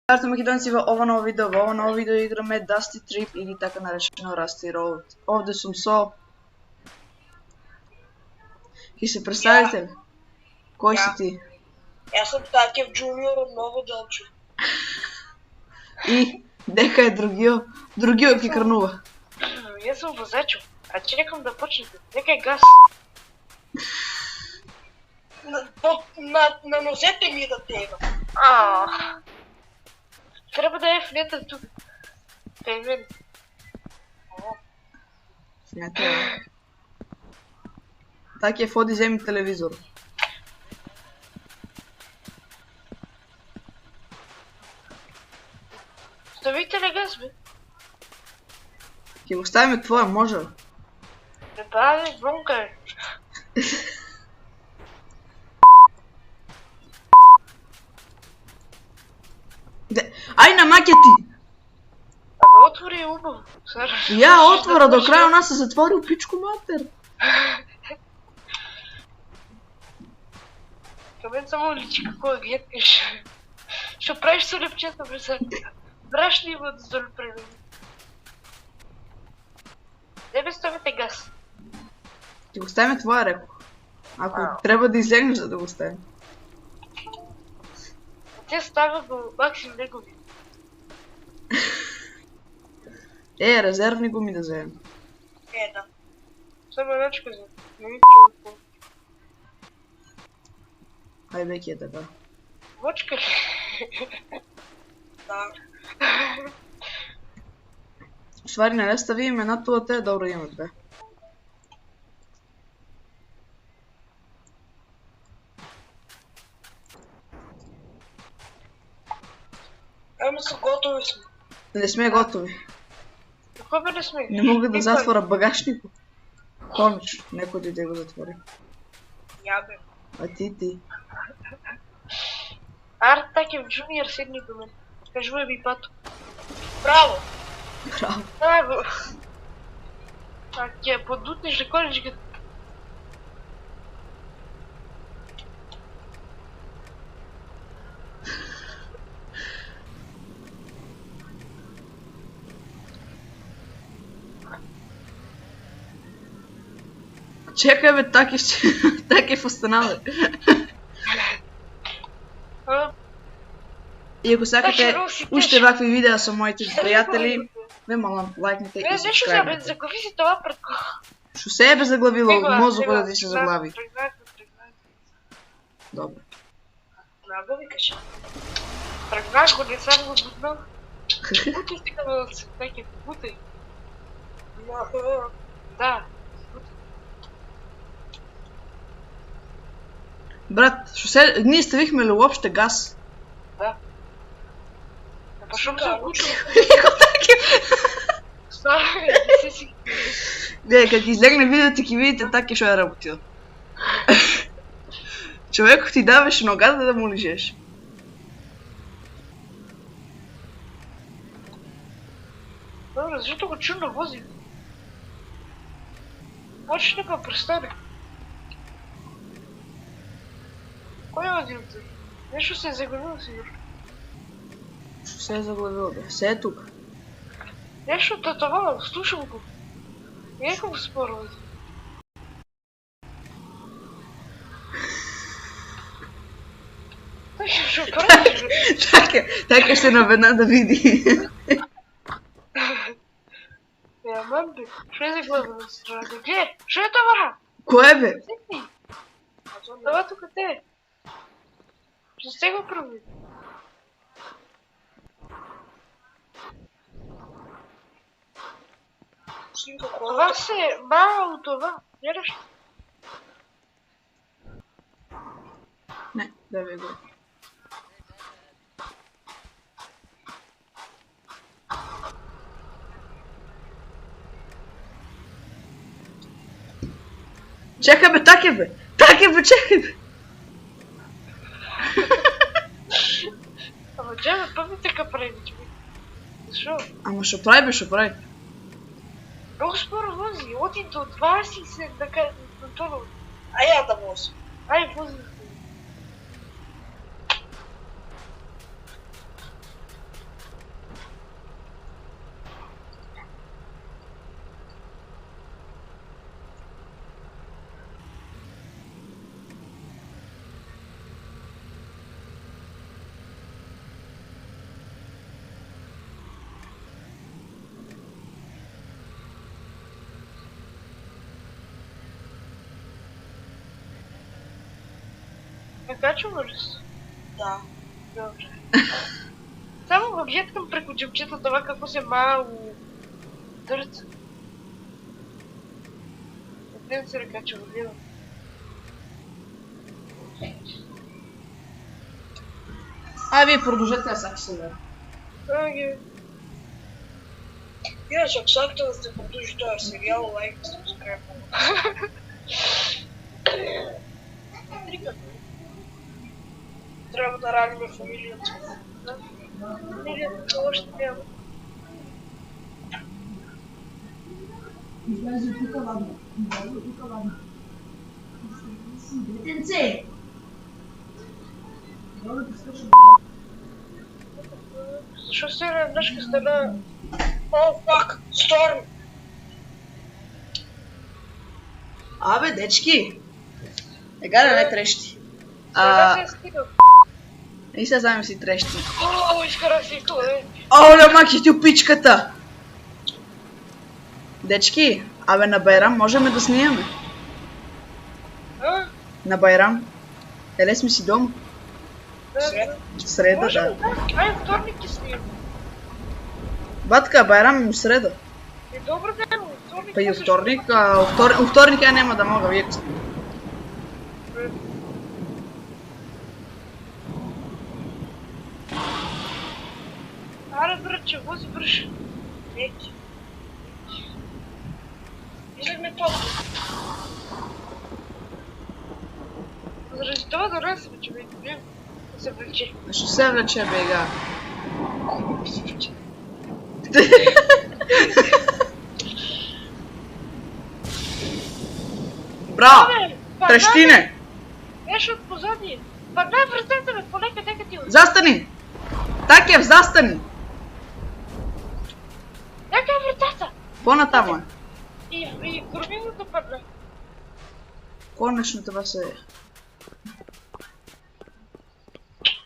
Здравейте, македонци, во ова ново видео играме Dusty Trip или така наречено Rusty Road. Овде сум со... Ки се представите ли? Кој си ти? Јас сум Такев Джуниор од Ново Делче. И дека е другиот ки крнува. Јас сум возачо, а чекам да почнете. Дека е газ. Наносете ми да тега. Треба да е фнета тук. Кај мен. Не треба. Така води земи телевизор. Ставите ли газ, бе? Ќе го ставиме твоја, може ли? Не прави, бронка е. Ај на маќа ти! Абе, отвори е убаво. Ја отвора, до крај она се затвори у пичку матер. Кај мен само личи како гледкаш. Што правиш со лепчета, бе, са? Брашни во да залепрени. Дебе ставите газ. Ќе го ставиме твоја, рекох. Ако треба да излегнеш за да го ставим. Те стават до максим негови. Резервни гуми да вземем. Да. Само едначко за. Не ми чува. Ај веќе е така. Вочка ли? Да. Ствари не стави имена тоа те добро име бе. Ама са готови сме. Не сме готови. Како бе не сме? Не мога да затвора багажникот. Конечно, некој дојде го затвори. Ја бе. А ти. Ар Такев Джуниор седни до мен. Кажуваме ми пато. Браво! Браво. Браво! А ќе подутнеш да колечката. Чекај бе, Такев останаве. И ако сакате уште вакви видеа со моите пријатели, ме молам, лајкнете и Нешто се сабскрајбнете. заглави си тоа предко. Што се е бе заглавило, мозокот да ти се заглави. Добро. Надо ви кажа. Тргнаш го, не сам го буднал. Бутай си као Такев, бутай. Да. Брат, што се, ние ставихме ли уопште газ? Да. Па шо се окучува? Стави, не си. Гледај, кога ќе излегне видеото ќе видите Таке што е работил. Човекот ти даваше ногата да му лижеш. Добре, зашто го чудно вози? Почне нека престане. Кој е одил ти? Нешто се е заглавило сигурно. Што се е заглавило бе? Се е тук. Нешто татовало, слушам го. Нека го спорвај. Така што правиш бе? Така ще наведна да види. Мам бе, што е заглавило страната? Ге, што е това? Кој бе? Това тука те. Што сте го прави? Това се мало това. Гледаш? Не, да бе го. Чекай бе, Такев бе! Такев бе, чекай бе! Ама джебе, пъвни така прави, човек. Защо? Ама шо прави бе, шо прави? Много споро вози, оди до 20 на това. А ја да вози. Ај, вози. Накачваш ли се? Да. Добре. Само го гледам преко джамчета това какво се malo дърца. Отден се ръка, че го гледам. Вие продължете, аз ако се вера. Окей. Иначе, ако сакате да сте продължи този сериал, лайк, сабскрайб. Трябва да раним фамилията. Фамилията още няма. Детенце! Защо се днешка стана? О, фак! Сторм! Абе, дечки! Ега да не трещи. Сега се е стигал. И сега заедно си трещи. О, изкарах си това, Оля, маки ти опичката! Дечки, абе на Байрам можем да снимаме. А? На Байрам. Еле сме си дома. Да. Среда, Може да. ли да? Ай, вторник ти снимам. Батка, Байрам и среда. Добре, да, но вторник... Па и вторник, вторник я няма да мога, вие. Аре, браче, вози бръж. Ети. Излегме това. Заради това да раз, че ме не се влече. Ще се влече, бега. Браво! Трещине! Еш от позади. Паднай вратата, бе, полека, дека ти... Застани! Такев, застани! Дека е вратата? По-натам е. И кормилото падна. Конечно това се е.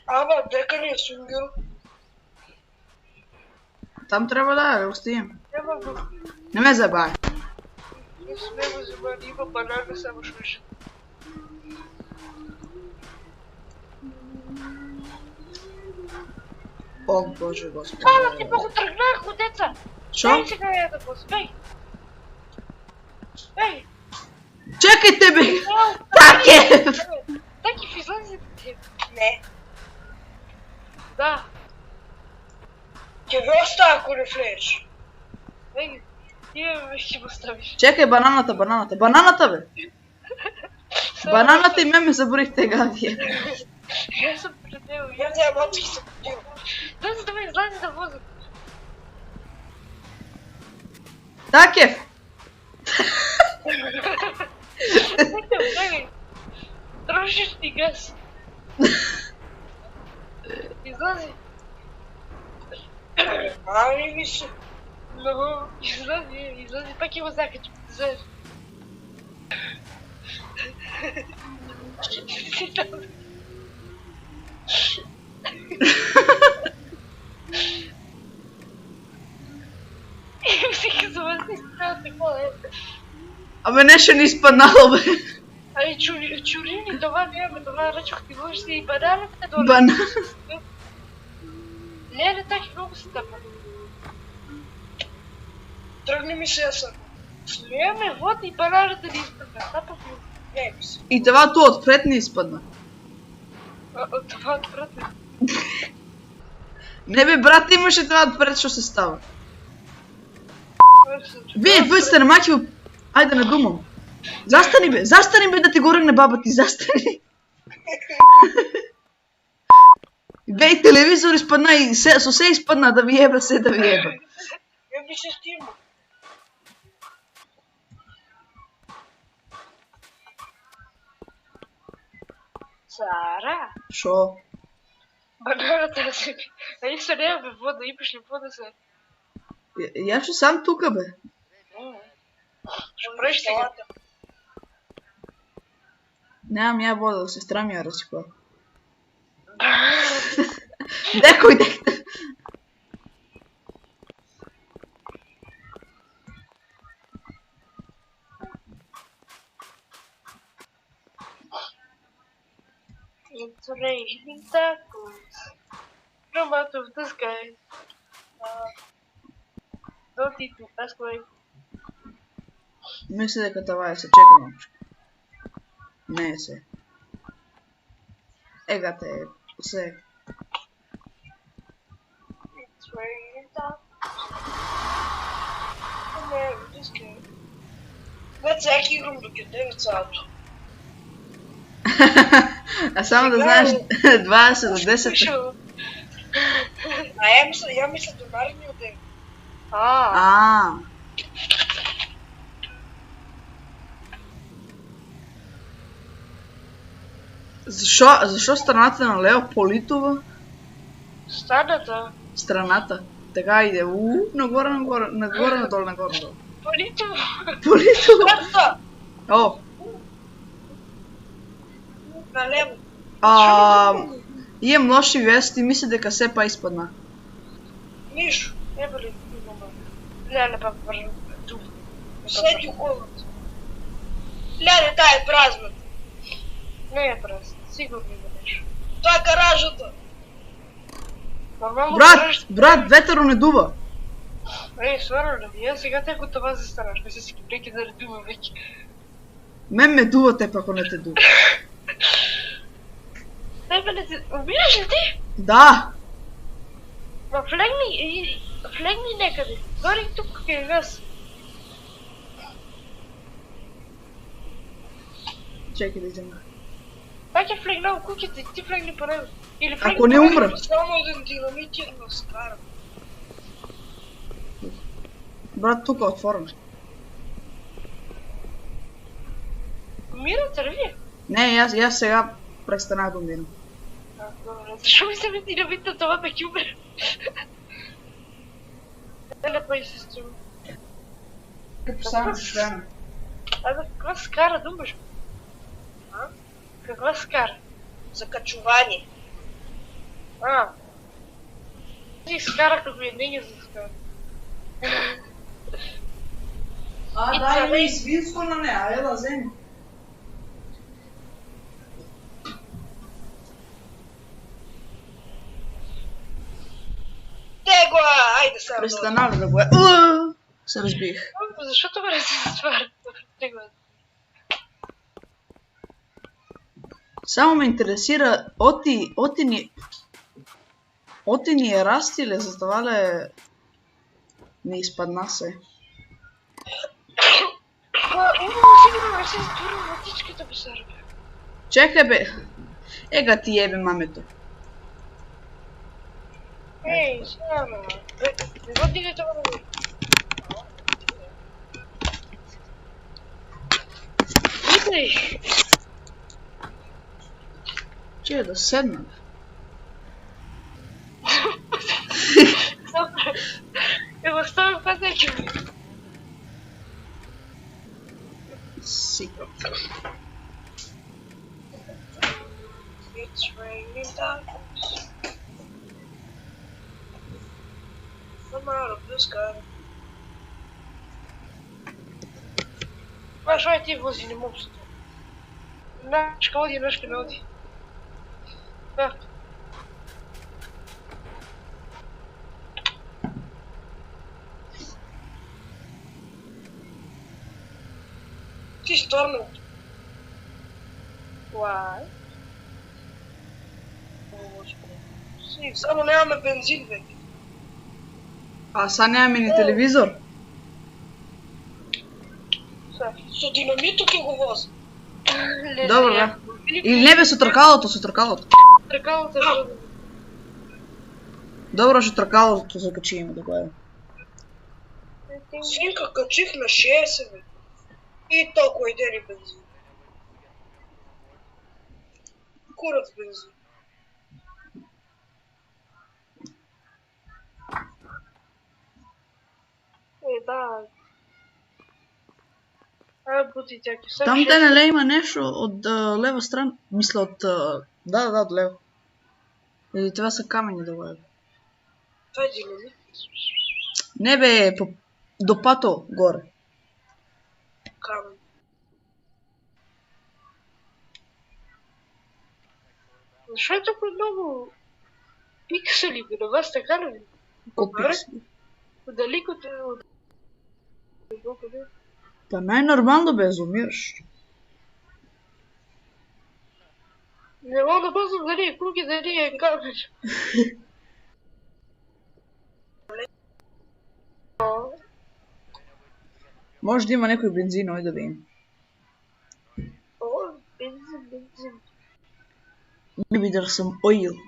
Ама, дека ли е сунгил? Там трябва да оставим. Няма го. Не ме забавя. Не сме го забавили, има банана, само швиш. О, Боже Господи. Ала, ти много тръгнах, ходеца! Шо? Дай сега я да поспей. Ей! Чекайте, бе! Ел, Такев! Такив излезе ти. Не. Да. Ќе ви остава ако не влезеш. Ей, ти ще го ставиш. Чекай бананата, бананата. Бананата, бе! Бананата и ме заборих тега, вие. Аз съм пред него. Я тези мацки се подива. Дай за да ме излезе да возя. Такев! Трошиш ти газ. Излази. Ами ви се. Много. Излази. Пак има закачи. Взеш. Всеки за вас не става такова, е. Абе, нещо не изпаднало, бе. Ай, чурини, това нямаме, това ръчах ти можеш и бананата долу. Банана. Не, так много се тъпа. Тръгни ми се ясен. Нямаме вода и бананата ни изпадна. Тъпа ми. Не ми се. И това tu отпред не изпадна. Това отвратно. Не бе, брат, имаше това отпред, що се става. Вие сте на мачи, айде на думам. Застани бе да ти го ръгне баба ти, застани. Бей, телевизор изпадна и сосе изпадна да ви еба, се да ви еба. Я би се стима. Сара! Шо? Бананата да се... А и се нямаме вода, имаш ли вода се? Я ще сам тука, бе. Ще правиш сега. Нямам я вода, сестра ми я разсипа. Декой, декой. It's raining tacos from out of the sky. Don't eat me, that's why. Мисля дека това се чека момче. Не е се. Ега те се. It's raining tacos from out of the sky. Вeć всеки играм до кидем цялото. А само да знаеш 20 до 10. Слушал. А я мисля донарния ден. А. Защо страната на Лео политува? Станата. Страната. Така иде. Нагоре, надолу, нагоре, надолу. Полито. Политува. Брата! О. Налево. Имам лоши вести, мисля дека се па изпадна. Нищо. Не бъде. Не па бързо. Седи околото. Ляде, тая е празна. Не е празно. Сигурно има нещо. Това е гаражата. Нормално Брат, ветъро не дува. Ей, свърна ли? Аз сега те готова за станаш. Не се си преки да редува вече. Мен ме дува теб, ако не те дува. Тебе не те... Убираш ли ти? Да. Ма флегни некъде. Дори тук е газ. Чекай да изема. Пак е флегнал куките, ти флегни по него. Или флегни Ако не по него. умра. Само един динамит и да скарам. Брат, тук отворено. Умирате ли вие? Не, аз сега престанах да умирам. Добре, защо ми се ми динамит това бе кюбер? Не па и се струва. Като стана състояние. Абе, каква скара думаш? А? Каква скара? За качуване. Ти скара како ми не за скара. Да, има и свинско на нея, ела вземи. Те го, айде сега. Престана ли да го е? Се разбих. Защо това не се затваря? Само ме интересира, оти ни е растиле, за това ли не изпадна се? Сигурно не се затворя вратичката по сърбия. Чекай бе. Ега ти ебе мамето. Ей, само. Не го дигай това да го. Идей! Че да седна. Ево, ставам пазачи. Сикро. It's raining tacos. Come out of the sky. Знаеш, ай ти вози, не мога се. Нашка оди, нашка не оди. Да. Ти стърнал. Уай. Само нямаме бензин, бе. А сега нямаме ни телевизор. Со динамито ке го вози. Добро, да. Или не бе, со тркалото. Тркалото е. Добро, ще тркалото закачим да го е. Синка качих на 6, бе. И толкова идели бензин. Курат бензин. Да. Бути тяки. Там те нали има нещо от лева страна. Мисля от... Да, от лево. Или това са камени да го е. Това е динамит. Не бе, до пато горе. Камен. Защо е толкова много пиксели бе, на вас така ли? Копиксли. Отдалеко те от... Па най-нормално бе, изумираш. Не мога да пъзнам дали е круг и дали е камер. Може да има някой бензин, ой да видим. О, бензин. Maybe there's some oil.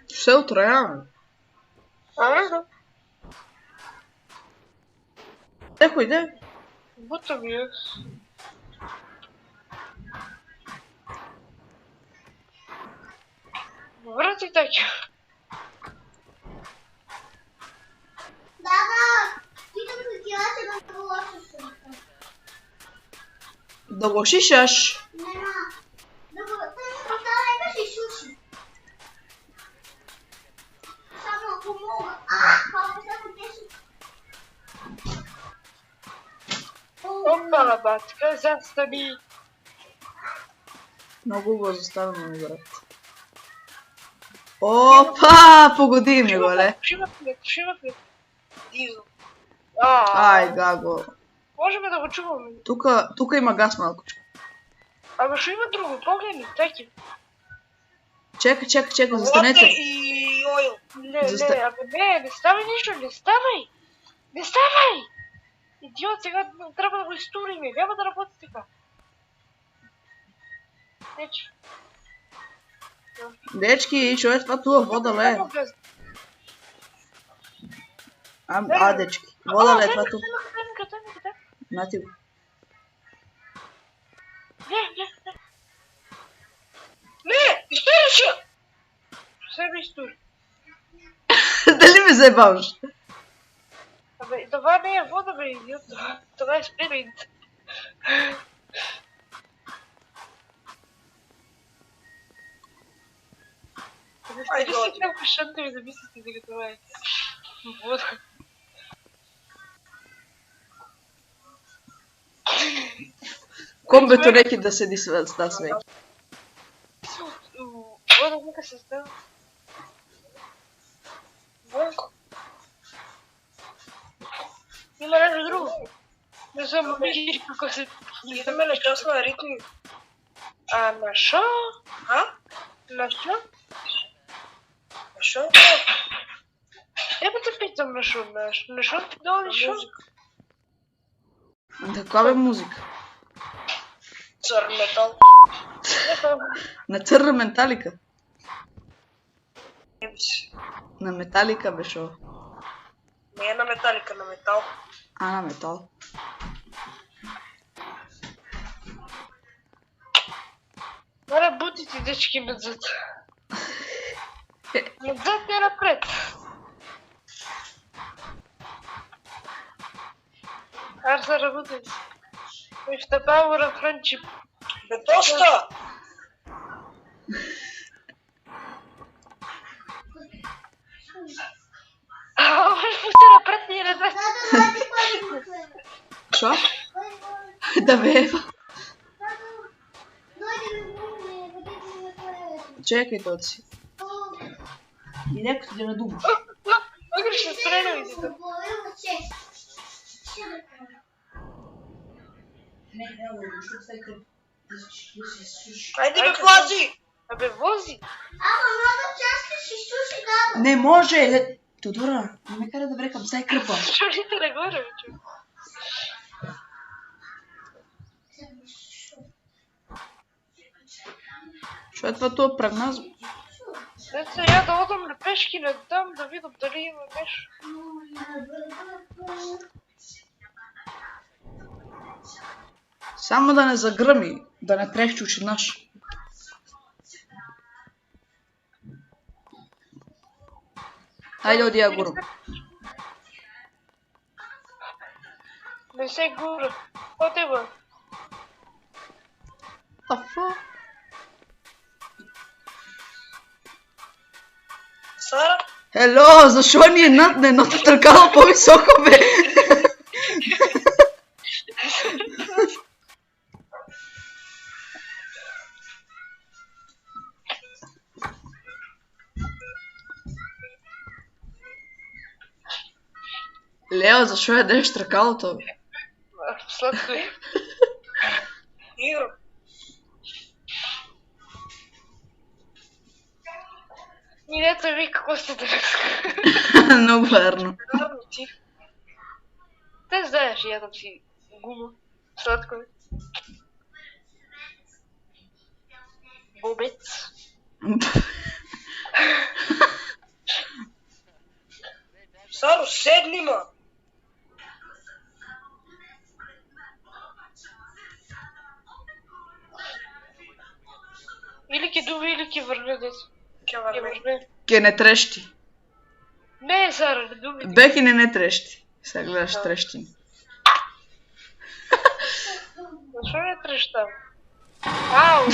Все отроява. Да. Некой де? Бута ми е. Врати така. Да го шишаш. Опа, батка, застани. Много го заставено ми, брат. Опа, погоди ми го, ле. Шима клет. Дизел. Ай, гаго. Можем да го чуваме. Тука има газ малкочко. Ама ще има друго, погледни, таки. Чека, застанете. И ойл. Не, не ставай нищо, не ставай! Идиот, сега трябва да го изтуриме, няма да работи така. Дечки. Дечки, човек, това туа вода, ле. Дечки. Вода, ле, това тук. Нати го. Не, изтуриш! Себе изтури. Дали ме заебаваш? Абе, това не е вода, бе, идиот. Това е спирит. Айде, Вижте колко шантови да мислите дека това е вода. Комбето реки да седи с нас веки. Вода нека се става. Вонко. Има нещо друго. Не съм види како се... Идеме на час на ритми. А на шо? На шо? А шо? Ема те питам на шо, на шо ти доли шо? Каква бе музика? Цър метал. На църна менталика. Ебис. На металика бе шо. Не е на металика, на метал. На метал. Мора бутите дечки назад. Назад и напред. Аз да работя. With the power of friendship. Бе, доста! Може пусти напред и назад. Шо? Да бе. Чекай тоци. И некато да не дума. Могаш да стреля и да. Айде бе, влази! Абе, вози. Не може! Тодора, не ме кара да врекам, сай кръпа. Шорите нагоре, бе. Шо е това това прагназо? След сега да одам на пешки надам да видам дали има нещо. Само да не загръми, да не трещи очи наш. Хайде оди я гуру. Не се гура. Отива. Афа. Hello, защо ни е над едното търкало по-високо, бе? Лео, защо ядеш тракалото? Сладко е. Иро. И дето ви какво сте да Много верно. Радно ти. Те знаеш, ядам си гума. Сладко е. Бобец. Саро, седни, ма. Или ке дуби, или ке върне дето. Ке Ке върне. върне. Ке не трещи. Не, Сара, не дуби. Беки не трещи. Сега гледаш трещини. Защо не трещам? Ау!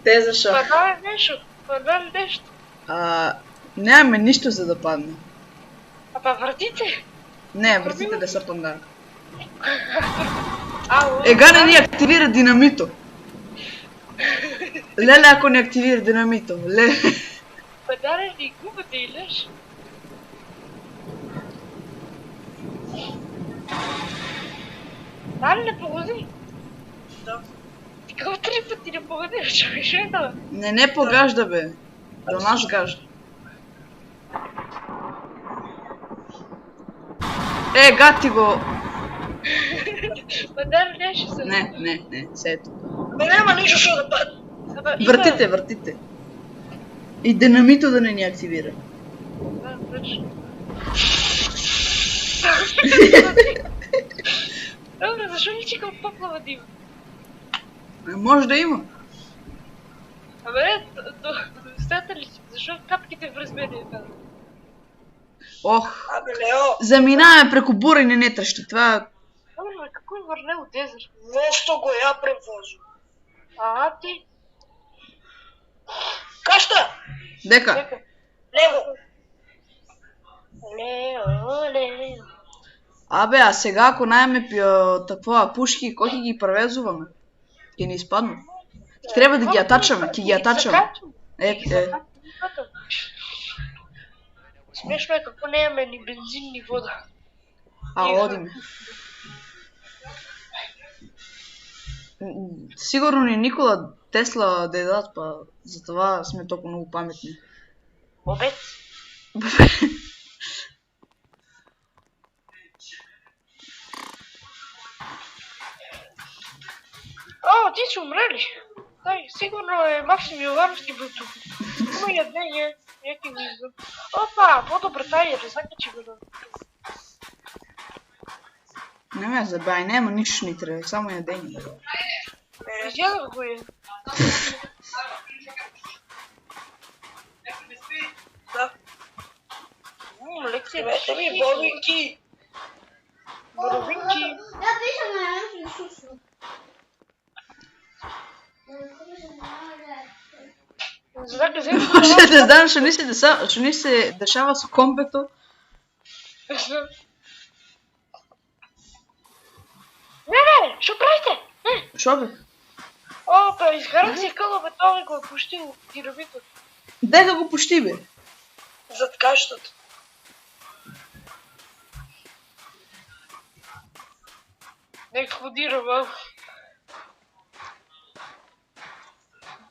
Те защо? Падна ли нещо? Падна ли нещо? Нямаме нищо за да падне. Апа вратите? Не, вратите да са панда. Ау! Ега ни активира динамито. Леле, ако не активира динамито. Леле. Падна ли губите и леш? Дали не погоди? Да. Ти какво 3 пъти не погодиш, човек? Що е това? Не погажда, бе. До нас гажда. Гати го. Падна ли нещо се? Не, сето. Бе, няма нищо, що да падне. Абе, има- Въртите. И динамито да не ни активира. Да, точно. Добре, защо ли чекал поплава да има? Може да има. Абе, стата ли си? Защо капките в размери е това? Ох. Абе, Лео, Заминаваме преко бурени нетрещи. Това... Добре, какво е върне от езер? моsto го я превозил. А, ти? Кашта! Дека. Чекай. Лево! Лео. Абе, а сега ако найме такова пушки, кой ги превезуваме? Ке ни изпаднат. Трябва да ги атачаме, ки ги атачаме. Смешно е какво нямаме ни бензин, ни вода. Одиме. Сигурно ни Никола Тесла да дадат, па затова сме толкова много паметни. Обед. О, ти си умрели. Дай, сигурно е Максим Йовановски бил тук. Има ядение, някакви виждам. Опа, по-добре тая, не знака, че го да. Не ме забай, няма нищо ни трябва, само ядение. Изядах го е. Да. Лекция. Имете ми боровинки! Боровинки. За да вземеш Може да знам, що ни се дешава с комбето. Не, що правите? Не. Шо бе? О, бе, изгарах си къла, бе, това ми го е пущил динамитът. Дека го пущи, бе. Зад кащата. Не експлодира, малко.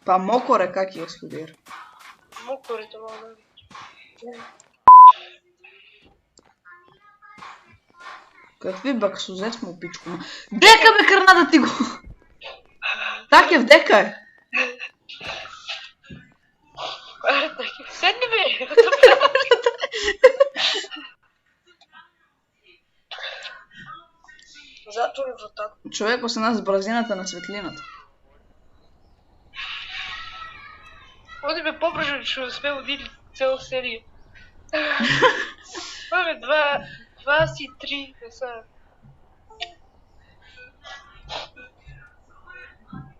Па мокоре как я експлодира. Мокорите, малко. Какви баксузе сме, пичко. Дека бе, кърна да ти го! Так е, в дека е. Аре, така, седни бе! Затвори вратата. Човек с нас с бразината на светлината. Оди бе по-бързо, че сме водили цяла серия. Абе, 2 си 3 не са.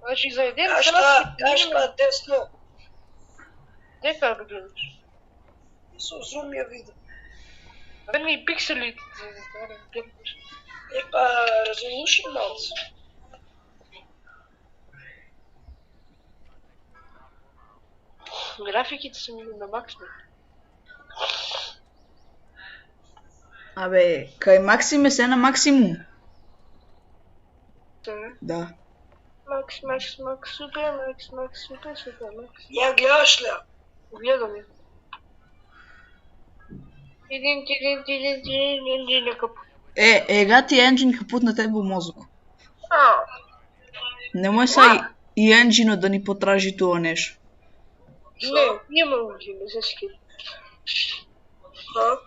Значи за един Кашта, десно. Дека да гледаш. Зум я видя. Мене и пикселите. Епа, разруши малце. Графиките са ми на максимум. Абе, кај Максим е се на максимум. Да. Макс, супер, Макс, супер, Макс. Я гледаш ли? Гледам я. Един на къп. Ега ти енджин капут на тебе у мозок. Немој са и енджинот да ни потражи тоа нешто. Не, няма луѓе, не се скида.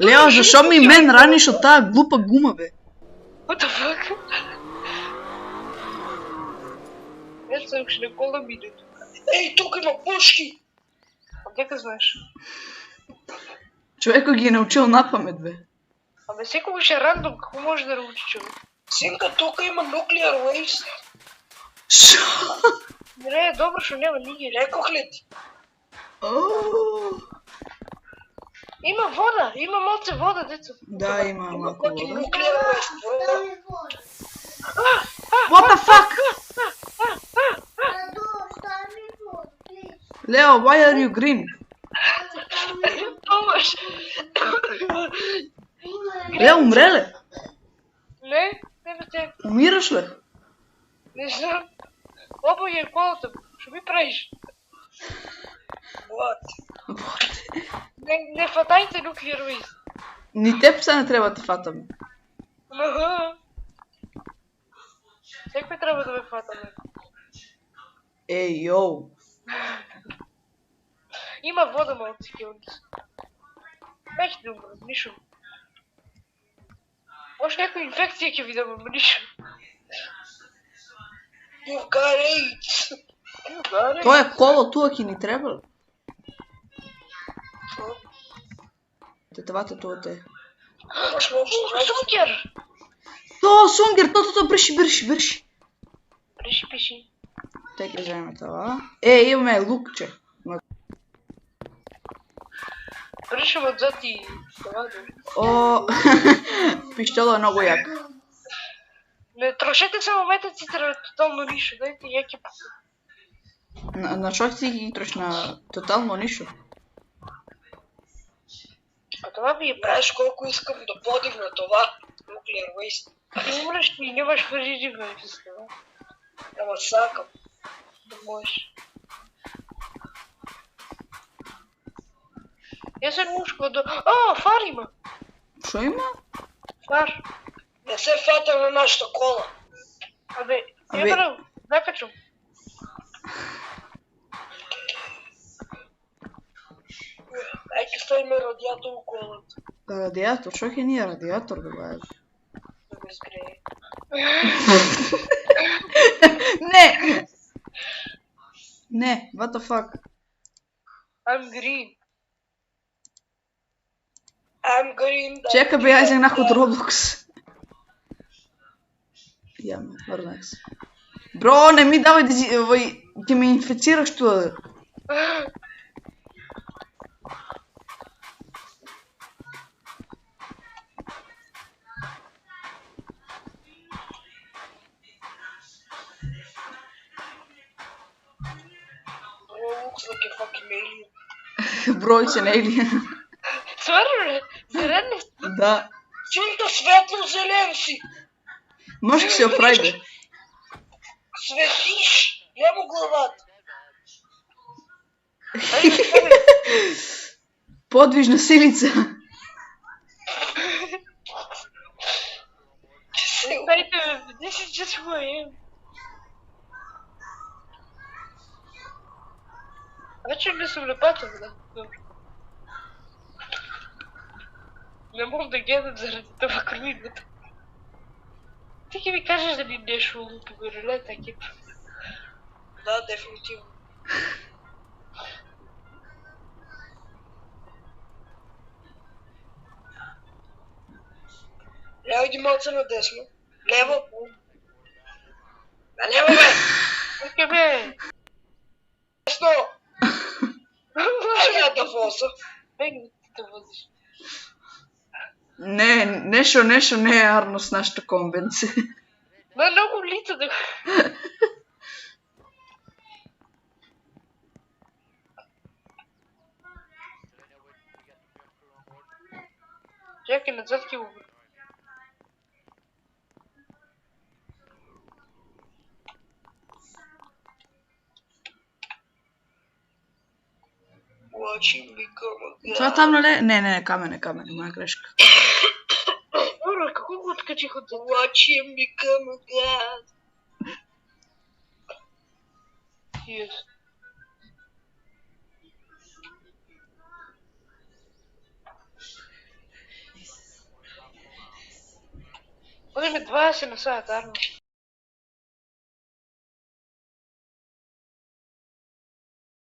Лео, зашо ми мен раниш од таа глупа гума, бе? What the fuck? Ето съм ще на кола биде тук. Ей, тук има пушки! А дека знаеш? Човекот ги е научил напамет, бе. Абе секогаш е рандом, како може да научи човек? Синка, тук има nuclear waste. Шо? Не, добро, шо нема нигде. Рекох ли ти? Има вода, има моце вода, деца. Да, има малко Има вода. nuclear waste, бро. What the fuck? Leo, why are you green? Томаш! Leo, умре ли? Не, не бе те. Умираш ли? Не знам. Обо е колата, шо ми правиш? What? Не фатайте nuclear waste. Ни теб се не треба да те фатаме. Секој треба да ме фатаме. Ей, йоу. Има вода малци килки. Бех да умрам, нишо. Може някоя инфекция ќе видам, ама нишо. You've got AIDS. Тоа е коло, туа ќе ни треба ли? Тетавате тоа те. Сунгер! Тоа, сунгер, тоа, брши. Пиши, пиши. Те ќе вземе тоа. Имаме лукче. Пришам отзад и това да. О, пиштоло е многу јак. Не трошете само метаците на тотално нишо, дайте јаки пука. На шо си ги трош на тотално нишо? А това ми е Знаеш колко искам да подигна това nuclear waste? Ти умреш и нямаш пари живееш с това. Ама сакам. Да можеш. Я се мушко да... О, фар има! Шо има? Фар. Не се фата на нашата кола. Абе, ебрал, накачам. Айде ставиме радиатор у колата. Радиатор, шо ќе ни е радиатор, бе, бе? Да ме сгрее. Не, what the fuck? I'm green. I'm green. Чека бе, ја изегнах од Roblox. Јаме, врнах се. Бро, не ми давај да си... Ќе ме инфицираш тоа. Looks like a fucking alien. Број се нели. Стварно ли? Зелен ли? Да. Синка светло-зелен си. Може да се оправи, бе. Светиш. Няма главата. Подвижна силица. Дайте ме, this is just who I am. Вече не съм лепател, да. Добре. Не мога да гледам заради това кормидата. Ти ке ми кажеш да ни нещо лупо горелета, екип. Да, дефинитивно. Ляво иди малце надесно. Лево. Налево, бе! Окей, бе! Десно! Ай, я да воза. Бегни ти да возиш. Нещо не е арно с нашата конвенция. Ма много лица да... Чакай, назад ти го... Watch him become a god. Това там, нали? Не, камен, моя грешка. Добре, какво го откачих от... Watch him become a god. Yes. Ходиме 20 на сад, арно.